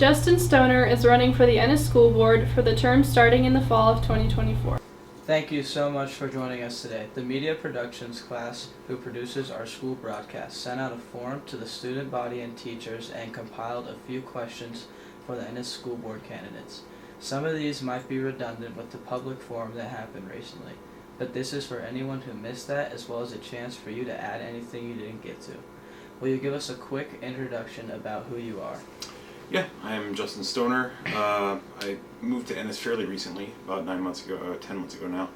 Justin Stoner is running for the Ennis School Board for the term starting in the fall of 2024. Thank you so much for joining us today. The media productions class who produces our school broadcast sent out a form to the student body and teachers and compiled a few questions for the Ennis School Board candidates. Some of these might be redundant with the public forum that happened recently, but this is for anyone who missed that, as well as a chance for you to add anything you didn't get to. Will you give us a quick introduction about who you are? Yeah, I'm Justin Stoner. I moved to Ennis fairly recently, about 10 months ago now.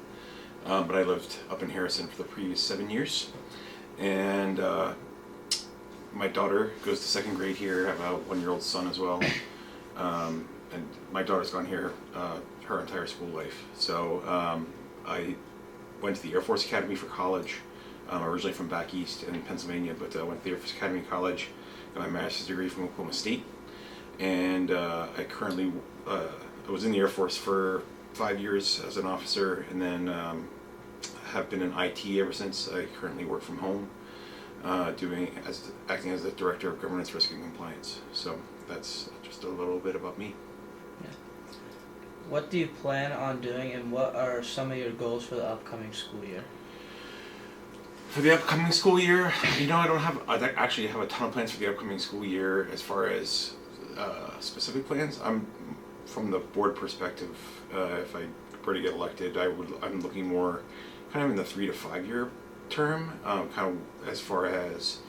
But I lived up in Harrison for the previous 7 years. And my daughter goes to second grade here. I have a 1-year-old son as well. And my daughter's gone here her entire school life. So I went to the Air Force Academy for college. I'm originally from back east in Pennsylvania, but I went to the Air Force Academy College, got my master's degree from Oklahoma State. And I currently I was in the Air Force for 5 years as an officer, and then have been in IT ever since. I currently work from home, acting as the Director of Governance, Risk, and Compliance. So that's just a little bit about me. Yeah. What do you plan on doing, and what are some of your goals for the upcoming school year? For the upcoming school year, I actually have a ton of plans for the upcoming school year as far as specific plans. From the board perspective, if I were to get elected, I'm looking more kind of in the 3 to 5 year term, kind of as far as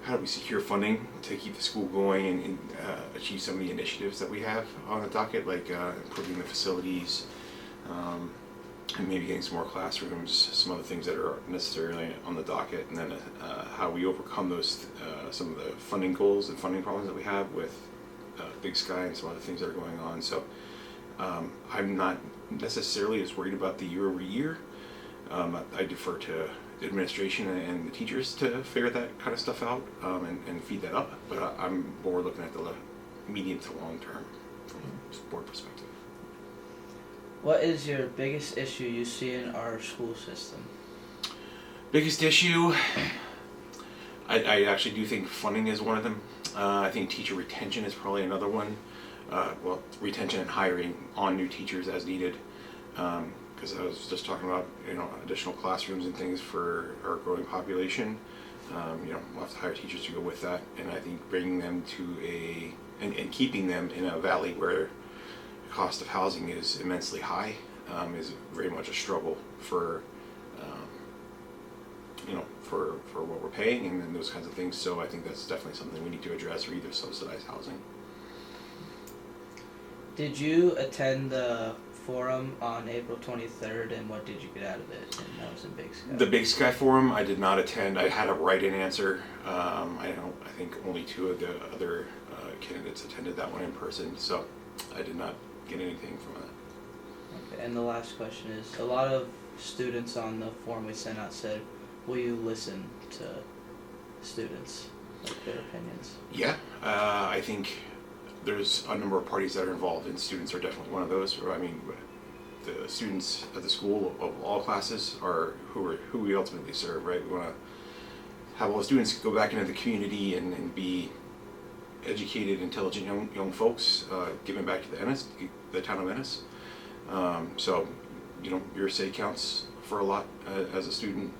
how do we secure funding to keep the school going and achieve some of the initiatives that we have on the docket, like improving the facilities, and maybe getting some more classrooms, some other things that are necessarily on the docket, and then how we overcome those some of the funding goals and funding problems that we have with Big Sky and some other things that are going on. So I'm not necessarily as worried about the year over year. I defer to the administration and the teachers to figure that kind of stuff out and feed that up, but I'm more looking at the medium to long term from a board perspective. What is your biggest issue you see in our school system? Biggest issue, I actually do think funding is one of them. I think teacher retention is probably another one. Retention and hiring on new teachers as needed. Because I was just talking about additional classrooms and things for our growing population. We'll have to hire teachers to go with that, and I think bringing them to and keeping them in a valley where the cost of housing is immensely high is very much a struggle for for what we're paying and those kinds of things. So I think that's definitely something we need to address, or either subsidize housing. Did you attend the forum on April 23rd, and what did you get out of it? And that was in Big Sky. The Big Sky forum I did not attend. I had a write-in answer. I think only 2 of the other candidates attended that one in person, so I did not get anything from that. Okay, and the last question is, a lot of students on the form we sent out said, will you listen to students, like their opinions? Yeah, I think there's a number of parties that are involved, and students are definitely one of those. I mean, the students at the school of all classes are who we ultimately serve, right? We want to have all the students go back into the community and be educated, intelligent young folks, giving back to the town of Ennis. So, your say counts for a lot as a student,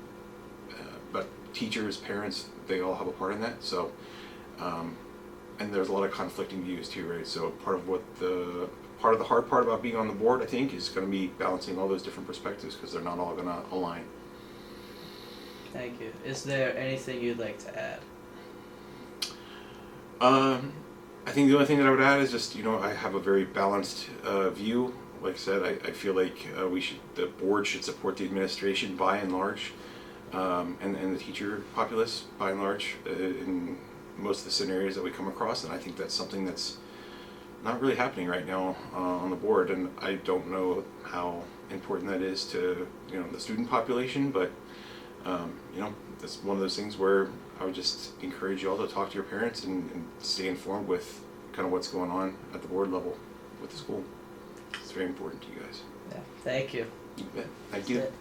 but teachers, parents, they all have a part in that. So, and there's a lot of conflicting views too, right? So part of the hard part about being on the board, I think, is going to be balancing all those different perspectives, because they're not all going to align. Thank you. Is there anything you'd like to add? I think the only thing that I would add is just, I have a very balanced view. Like I said, I feel like the board should support the administration by and large, and the teacher populace by and large in most of the scenarios that we come across, and I think that's something that's not really happening right now on the board, and I don't know how important that is to the student population, but it's one of those things where I would just encourage you all to talk to your parents and stay informed with kind of what's going on at the board level with the school. It's very important to you guys. Yeah, thank you. You bet. Thank you. That's it.